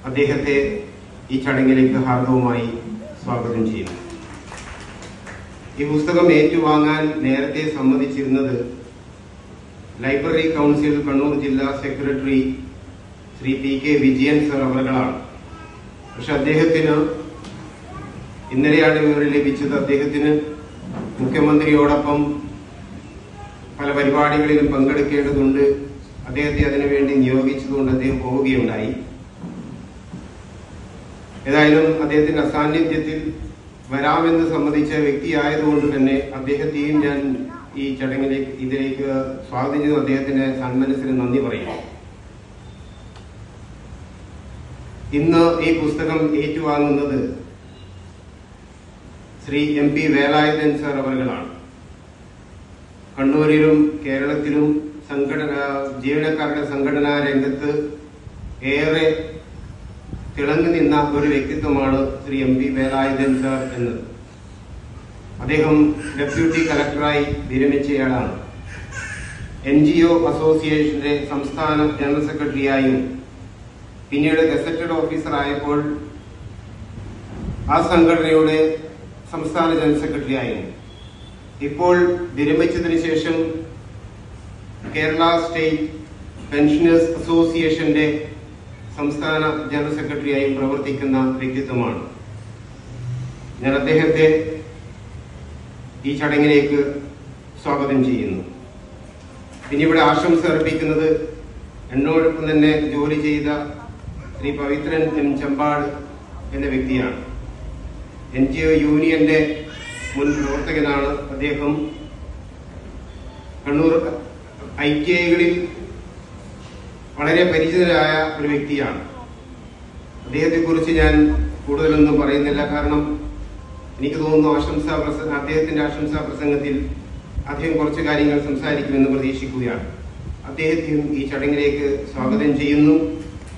അദ്ദേഹത്തെ ഈ ചടങ്ങിലേക്ക് ഹാർദവുമായി സ്വാഗതം ചെയ്യുന്നു. ഈ പുസ്തകം ഏറ്റുവാങ്ങാൻ നേരത്തെ സമ്മതിച്ചിരുന്നത് ലൈബ്രറി കൗൺസിൽ കണ്ണൂർ ജില്ലാ secretary Shri PK Vijayan sir അവர்களാണ്. പക്ഷെ അദ്ദേഹത്തിന് ഇന്നലെയാണ് വിവരം ലഭിച്ചത്. അദ്ദേഹത്തിന് മുഖ്യമന്ത്രിയോടൊപ്പം പല പരിപാടികളിലും പങ്കെടുക്കേണ്ടതുണ്ട്. അദ്ദേഹത്തെ അതിനുവേണ്ടി നിയോഗിച്ചതുകൊണ്ട് അദ്ദേഹം പോവുകയുണ്ടായി. ഏതായാലും അദ്ദേഹത്തിന്റെ അസാന്നിധ്യത്തിൽ വരാമെന്ന് സമ്മതിച്ച വ്യക്തിയായതുകൊണ്ട് തന്നെ അദ്ദേഹത്തെയും ഞാൻ ഈ ഇതിലേക്ക് സ്വാഗതം ചെയ്തു. അദ്ദേഹത്തിന്റെ സന്മനസ്സിന് നന്ദി പറയുന്നു. ഇന്ന് ഈ പുസ്തകം ഏറ്റുവാങ്ങുന്നത് ശ്രീ MP വേലായുധൻ സർ അവர்களാണ്. കണ്ണൂരിലും കേരളത്തിലും ജീവനക്കാരുടെ സംഘടനാ രംഗത്ത് ഏറെ തിളങ്ങി നിന്ന ഒരു വ്യക്തിത്വമാണ് ശ്രീ MP വേലായുധൻ സർ എന്നത്. അദ്ദേഹം ഡെപ്യൂട്ടി കളക്ടറായി വിരമിച്ചയാളാണ്. NGO അസോസിയേഷന്റെ സംസ്ഥാന ജനറൽ സെക്രട്ടറിയായും പിന്നീട് ഗസറ്റഡ് ഓഫീസർ ആയപ്പോൾ ആ സംഘടനയുടെ സംസ്ഥാന ജനറൽ സെക്രട്ടറിയായും ഇപ്പോൾ വിരമിച്ചതിന് ശേഷം കേരള സ്റ്റേറ്റ് പെൻഷനേഴ്സ് അസോസിയേഷന്റെ സംസ്ഥാന ജനറൽ സെക്രട്ടറിയായും പ്രവർത്തിക്കുന്ന വ്യക്തിത്വമാണ്. ഞാൻ അദ്ദേഹത്തെ ഈ ചടങ്ങിലേക്ക് സ്വാഗതം ചെയ്യുന്നു. പിന്നെ ഇവിടെ ആശംസ അർപ്പിക്കുന്നത് എന്നോടൊപ്പം തന്നെ ജോലി ചെയ്ത ശ്രീ പവിത്രൻ M ചെമ്പാട് എന്ന വ്യക്തിയാണ്. NGO യൂണിയന്റെ മുൻ പ്രവർത്തകനാണ് അദ്ദേഹം. കണ്ണൂർ ITIകളിൽ വളരെ പരിചിതരായ ഒരു വ്യക്തിയാണ്. അദ്ദേഹത്തെക്കുറിച്ച് ഞാൻ കൂടുതലൊന്നും പറയുന്നില്ല. കാരണം എനിക്ക് തോന്നുന്നു അദ്ദേഹത്തിന്റെ ആശംസാ പ്രസംഗത്തിൽ അദ്ദേഹം കുറച്ച് കാര്യങ്ങൾ സംസാരിക്കുമെന്ന് പ്രതീക്ഷിക്കുകയാണ്. അദ്ദേഹത്തെയും ഈ ചടങ്ങിലേക്ക് സ്വാഗതം ചെയ്യുന്നു.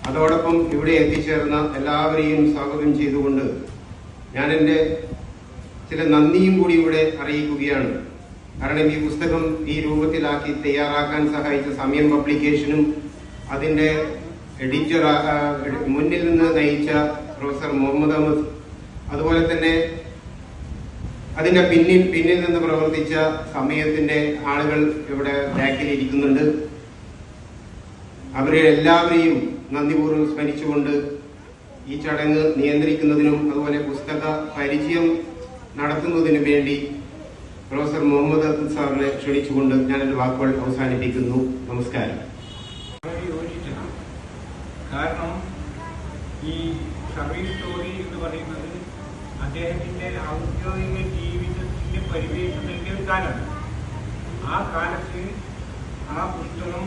അതോടൊപ്പം ഇവിടെ എത്തിച്ചേർന്ന എല്ലാവരെയും സ്വാഗതം ചെയ്തുകൊണ്ട് ഞാൻ എൻ്റെ ചില നന്ദിയും കൂടി ഇവിടെ അറിയിക്കുകയാണ്. കാരണം ഈ പുസ്തകം ഈ രൂപത്തിലാക്കി തയ്യാറാക്കാൻ സഹായിച്ച സമയം പബ്ലിക്കേഷനും അതിന്റെ എഡിറ്റർ മുന്നിൽ നിന്ന് നയിച്ച പ്രൊഫസർ മുഹമ്മദ് അഹമ്മദ്, അതുപോലെ തന്നെ അതിന്റെ പിന്നിൽ നിന്ന് പ്രവർത്തിച്ച സമയത്തിന്റെ ആളുകൾ ഇവിടെ ബാക്കിൽ ഇരിക്കുന്നുണ്ട്. അവരെ എല്ലാവരെയും നന്ദിപൂർവ്വം സ്മരിച്ചുകൊണ്ട് ഈ ചടങ്ങ് നിയന്ത്രിക്കുന്നതിനും അതുപോലെ പുസ്തക പരിചയം നടത്തുന്നതിനു വേണ്ടി പ്രൊഫസർ മുഹമ്മദ് അഹമ്മദ് സാറിനെ ക്ഷണിച്ചുകൊണ്ട് ഞാൻ എന്റെ വാക്കുകൾ അവസാനിപ്പിക്കുന്നു. നമസ്കാരം. കാരണം ഈ സർവീസ് സ്റ്റോറി എന്ന് പറയുന്നത് അദ്ദേഹത്തിന്റെ ഔദ്യോഗിക ജീവിതത്തിന്റെ പരിവേഷം നൽകിയ ഒരു കാലമാണ്. ആ കാലത്ത് ആ പുസ്തകം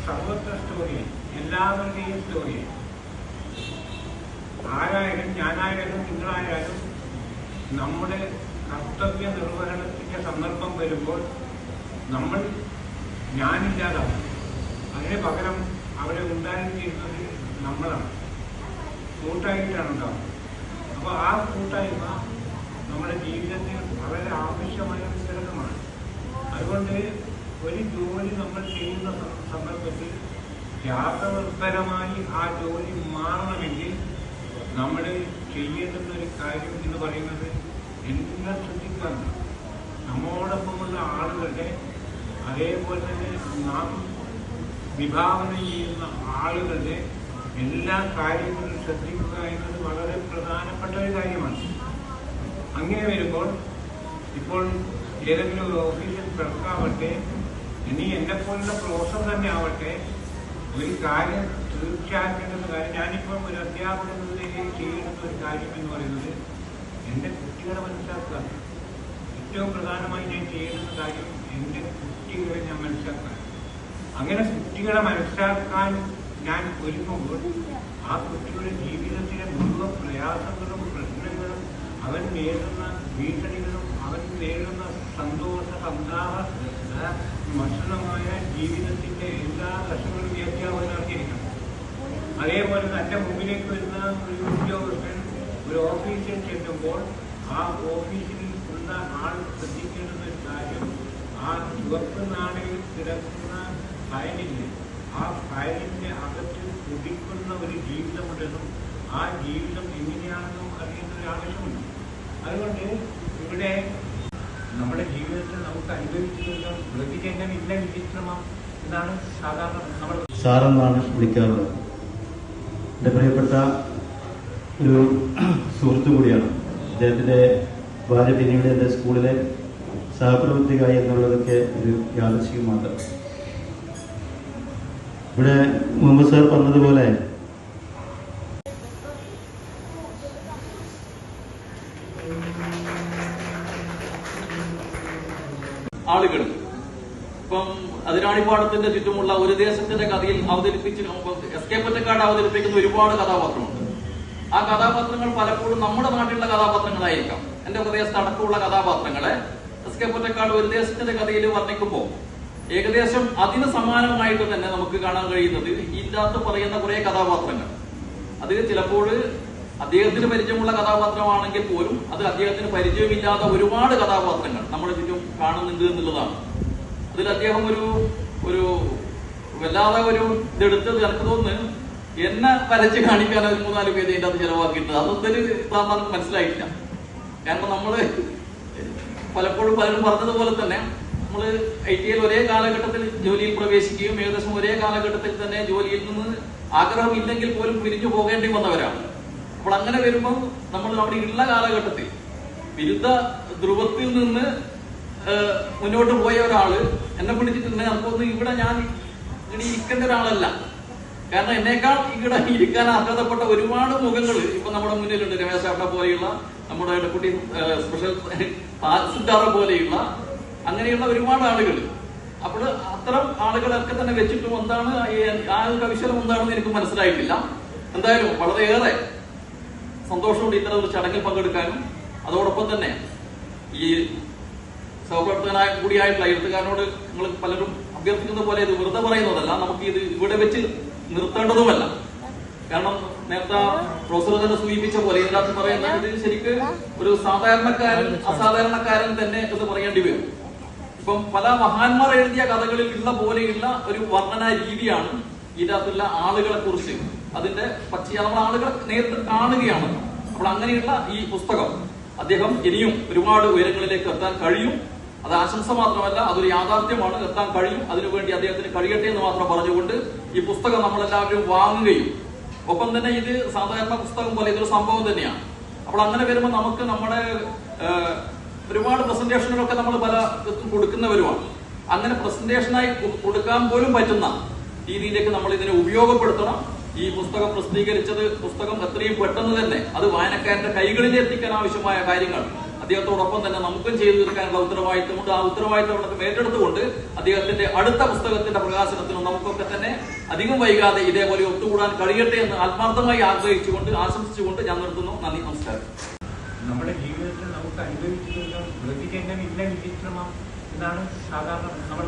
സർവത്ര സ്റ്റോറിയാണ്, എല്ലാവരുടെയും സ്റ്റോറിയാണ്. ആരായാലും ഞാനായാലും നിങ്ങളായാലും നമ്മുടെ കർത്തവ്യ നിർവഹണത്തിന്റെ സന്ദർഭം വരുമ്പോൾ നമ്മൾ ഞാനില്ലാതാവും. അതിന് പകരം അവിടെ ഉണ്ടായിരുന്നത് നമ്മളാണ്, കൂട്ടായിട്ടാണ് ഉണ്ടാവുന്നത്. അപ്പോൾ ആ കൂട്ടായ്മ നമ്മുടെ ജീവിതത്തിൽ വളരെ ആവശ്യമായ ഒരു ഘടകമാണ്. അതുകൊണ്ട് ഒരു ജോലി നമ്മൾ ചെയ്യുന്ന സന്ദർഭത്തിൽ ത്യാഗപരമായി ആ ജോലി മാറണമെങ്കിൽ നമ്മൾ ചെയ്യേണ്ടുന്ന ഒരു കാര്യം എന്ന് പറയുന്നത് എല്ലാം ശ്രദ്ധിക്കുക. നമ്മോടൊപ്പമുള്ള ആളുകളുടെ അതേപോലെ തന്നെ നാം വിഭാവന ചെയ്യുന്ന ആളുകളുടെ എല്ലാ കാര്യങ്ങളും ശ്രദ്ധിക്കുക എന്നത് വളരെ പ്രധാനപ്പെട്ട ഒരു കാര്യമാണ്. അങ്ങനെ വരുമ്പോൾ ഇപ്പോൾ ഏതെങ്കിലും ഒരു ഓഫീസിൽ ക്ലർക്കാവട്ടെ, ഇനി എന്നെപ്പോലുള്ള പ്രൊഫസർ തന്നെ ആവട്ടെ, ഒരു കാര്യം തീർച്ചയാക്കേണ്ടുന്ന കാര്യം, ഞാനിപ്പം ഒരു അധ്യാപകൻ ചെയ്യേണ്ടുന്ന ഒരു കാര്യം എന്ന് പറയുന്നത് എൻ്റെ കുട്ടികളെ മനസ്സിലാക്കുക. ഏറ്റവും പ്രധാനമായി ഞാൻ ചെയ്യേണ്ടുന്ന കാര്യം എൻ്റെ കുട്ടികളെ ഞാൻ മനസ്സിലാക്കുക. അങ്ങനെ കുട്ടികളെ മനസ്സിലാക്കാൻ ഞാൻ ഒരുങ്ങുമ്പോൾ ആ കുട്ടികളുടെ ജീവിതത്തിലെ മുഴുവൻ പ്രയാസങ്ങളും പ്രശ്നങ്ങളും അവൻ നേരിടുന്ന ഭീഷണികളും അവൻ നേരിടുന്ന സന്തോഷ സന്താപ ഭക്ഷണമായ ജീവിതത്തിന്റെ എല്ലാ വശങ്ങളും വ്യാഖ്യാപനം അറിഞ്ഞിരിക്കണം. അതേപോലെ തന്റെ മുമ്പിലേക്ക് വരുന്ന ഒരു ഉദ്യോഗസ്ഥൻ ഒരു ഓഫീസിൽ ചെല്ലുമ്പോൾ ആ ഓഫീസിൽ ഉള്ള ആൾ ശ്രദ്ധിക്കേണ്ടുന്ന ഒരു കാര്യം, ആ ചുവപ്പ് നാണയിൽ കിടക്കുന്ന ഫയലിൽ ആ ഫയലിന്റെ അകത്ത് കുടിക്കുന്ന ഒരു ജീവിതമുണ്ടെന്നും ആ ജീവിതം എങ്ങനെയാണെന്ന് നമുക്ക് അറിയേണ്ട ഒരു ആവശ്യമുണ്ട്. അതുകൊണ്ട് ഇവിടെ നമ്മുടെ ജീവിതത്തിൽ നമുക്ക് അനുഭവിച്ചു തീർക്കാൻ പ്രതിജന്യം ഇല്ല വിചിത്രമാം എന്നാണ് സാധാരണ നമ്മൾ സാറെന്നാണ് വിളിക്കാറുള്ളത്. എൻ്റെ പ്രിയപ്പെട്ട ഒരു സുഹൃത്തു കൂടിയാണ്. അദ്ദേഹത്തിൻ്റെ ഭാര്യ പിന്നീട് എൻ്റെ സ്കൂളിലെ സഹപ്രവർത്തകയായി എന്നുള്ളതൊക്കെ ഒരു യാദൃശ്ചികം മാത്രം. ഇവിടെ മുഹമ്മദ് സാർ പറഞ്ഞതുപോലെ ആളുകൾ ഇപ്പം അതിരാണിപ്പാടത്തിന്റെ ചുറ്റുമുള്ള ഒരു ദേശത്തിന്റെ കഥയിൽ അവതരിപ്പിച്ച് എസ് കെ പൊറ്റക്കാട് അവതരിപ്പിക്കുന്ന ഒരുപാട് കഥാപാത്രമുണ്ട്. ആ കഥാപാത്രങ്ങൾ പലപ്പോഴും നമ്മുടെ നാട്ടിലുള്ള കഥാപാത്രങ്ങളായിരിക്കാം. എന്റെ പ്രദേശത്ത് അടക്കമുള്ള കഥാപാത്രങ്ങളെ എസ് കെ പൊറ്റക്കാട് ഒരു ദേശത്തിന്റെ കഥയിൽ വർണ്ണിക്കുമ്പോൾ ഏകദേശം അതിന് സമാനമായിട്ട് തന്നെ നമുക്ക് കാണാൻ കഴിയുന്നത് ഇതിനകത്ത് പറയുന്ന കുറെ കഥാപാത്രങ്ങൾ. അത് ചിലപ്പോൾ അദ്ദേഹത്തിന് പരിചയമുള്ള കഥാപാത്രമാണെങ്കിൽ പോലും അത് അദ്ദേഹത്തിന് പരിചയമില്ലാത്ത ഒരുപാട് കഥാപാത്രങ്ങൾ നമ്മുടെ ചുറ്റും കാണുന്നുണ്ട് എന്നുള്ളതാണ്. അതിൽ അദ്ദേഹം ഒരു വല്ലാതെ ഒരു ഇതെടുത്തത് എനിക്ക് തോന്നുന്നു എന്നെ വരച്ച് കാണിക്കാൻ ഒരു 3-4 പേര് അതിൻ്റെ അത് ചെലവാക്കിയിട്ട് അതൊരു നമുക്ക് മനസ്സിലായിട്ടില്ല. കാരണം നമ്മള് പലപ്പോഴും പലരും പറഞ്ഞതുപോലെ തന്നെ നമ്മൾ ITL ഒരേ കാലഘട്ടത്തിൽ ജോലിയിൽ പ്രവേശിക്കുകയും ഏകദേശം ഒരേ കാലഘട്ടത്തിൽ തന്നെ ജോലിയിൽ നിന്ന് ആഗ്രഹമില്ലെങ്കിൽ പോലും പിരിഞ്ഞു പോകേണ്ടി വന്നവരാണ്. അപ്പോൾ അങ്ങനെ വരുമ്പോൾ നമ്മൾ അവിടെ ഉള്ള കാലഘട്ടത്തിൽ വിരുദ്ധ ധ്രുവത്തിൽ നിന്ന് മുന്നോട്ട് പോയ ഒരാള് എന്നെ പിടിച്ചിട്ടുണ്ട്. നമുക്കൊന്ന് ഇവിടെ ഞാൻ ഇങ്ങനെ ഇരിക്കേണ്ട ഒരാളല്ല. കാരണം എന്നേക്കാൾ ഇവിടെ ഇരിക്കാൻ അർഹതപ്പെട്ട ഒരുപാട് മുഖങ്ങൾ ഇപ്പൊ നമ്മുടെ മുന്നിലുണ്ട്. രമേശ് ചേട്ടനെ പോലെയുള്ള, നമ്മുടെ ഡെപ്യൂട്ടി സ്പെഷ്യൽ സിദ്ധാർത്ഥ പോലെയുള്ള അങ്ങനെയുള്ള ഒരുപാട് ആളുകൾ. അപ്പോൾ അത്തരം ആളുകളൊക്കെ തന്നെ വെച്ചിട്ടും എന്താണ് ആ ഒരു കവിശലം എന്താണെന്ന് എനിക്ക് മനസ്സിലായിട്ടില്ല. എന്തായാലും വളരെയേറെ സന്തോഷമുണ്ട് ഇത്തരം ഒരു ചടങ്ങിൽ പങ്കെടുക്കാനും. അതോടൊപ്പം തന്നെ ഈ സഹപ്രവർത്തകനായ കൂടിയായിട്ടുള്ള എഴുത്തുകാരനോട് നിങ്ങൾ പലരും അഭ്യർത്ഥിക്കുന്ന പോലെ ഇത് വെറുതെ പറയുന്നതല്ല, നമുക്ക് ഇത് ഇവിടെ വെച്ച് നിർത്തേണ്ടതുമല്ല. കാരണം നേരത്തെ പ്രൊഫസർ തന്നെ സൂചിപ്പിച്ച പോലെ ഇതിനകത്ത് പറയുന്നത് ഇത് ശരിക്ക് ഒരു സാധാരണക്കാരൻ അസാധാരണക്കാരൻ തന്നെ എന്ന് പറയേണ്ടി വരും. ഇപ്പം പല മഹാന്മാർ എഴുതിയ കഥകളിൽ ഉള്ള പോലെയുള്ള ഒരു വർണ്ണന രീതിയാണ് ഇതിനകത്തുള്ള ആളുകളെ കുറിച്ച്. അതിന്റെ നമ്മൾ ആളുകളെ നേരിട്ട് കാണുകയാണ്. അപ്പോൾ അങ്ങനെയുള്ള ഈ പുസ്തകം അദ്ദേഹം ഇനിയും ഒരുപാട് ഉയരങ്ങളിലേക്ക് എത്താൻ കഴിയും. അത് ആശംസ മാത്രമല്ല, അതൊരു യാഥാർത്ഥ്യമാണ്. എത്താൻ കഴിയും. അതിനുവേണ്ടി അദ്ദേഹത്തിന് കഴിയട്ടെ എന്ന് മാത്രം പറഞ്ഞുകൊണ്ട് ഈ പുസ്തകം നമ്മളെല്ലാവരും വാങ്ങുകയും, ഒപ്പം തന്നെ ഇത് സാധാരണ പുസ്തകം പോലെ ഇതൊരു സംഭവം തന്നെയാണ്. അപ്പോൾ അങ്ങനെ വരുമ്പോൾ നമുക്ക് നമ്മുടെ ഒരുപാട് പ്രസന്റേഷനുകളൊക്കെ നമ്മൾ പല കൊടുക്കുന്നവരുമാണ്. അങ്ങനെ പ്രസന്റേഷനായി കൊടുക്കാൻ പോലും പറ്റുന്ന രീതിയിലേക്ക് നമ്മൾ ഇതിനെ ഉപയോഗപ്പെടുത്തണം. ഈ പുസ്തകം പ്രസിദ്ധീകരിച്ചത് പുസ്തകം എത്രയും പെട്ടെന്ന് തന്നെ അത് വായനക്കാരന്റെ കൈകളിൽ എത്തിക്കാൻ ആവശ്യമായ കാര്യങ്ങൾ അദ്ദേഹത്തോടൊപ്പം തന്നെ നമുക്കും ചെയ്തു തീർക്കാനുള്ള ഉത്തരവാദിത്തമുണ്ട്. ആ ഉത്തരവാദിത്തം ഏറ്റെടുത്തുകൊണ്ട് അദ്ദേഹത്തിന്റെ അടുത്ത പുസ്തകത്തിന്റെ പ്രകാശനത്തിനും നമുക്കൊക്കെ തന്നെ അധികം വൈകാതെ ഇതേപോലെ ഒത്തുകൂടാൻ കഴിയട്ടെ എന്ന് ആത്മാർത്ഥമായി ആഗ്രഹിച്ചുകൊണ്ട് ആശംസിച്ചുകൊണ്ട് ഞാൻ നിർത്തുന്നു. നന്ദി, നമസ്കാരം. നമ്മുടെ ജീവിതത്തിൽ നമുക്ക് അനുഭവിച്ചു തീർക്കാൻ പ്രതിജന്യം ഇല്ല വിചിത്രമാം എന്നാണ് സാധാരണ നമ്മൾ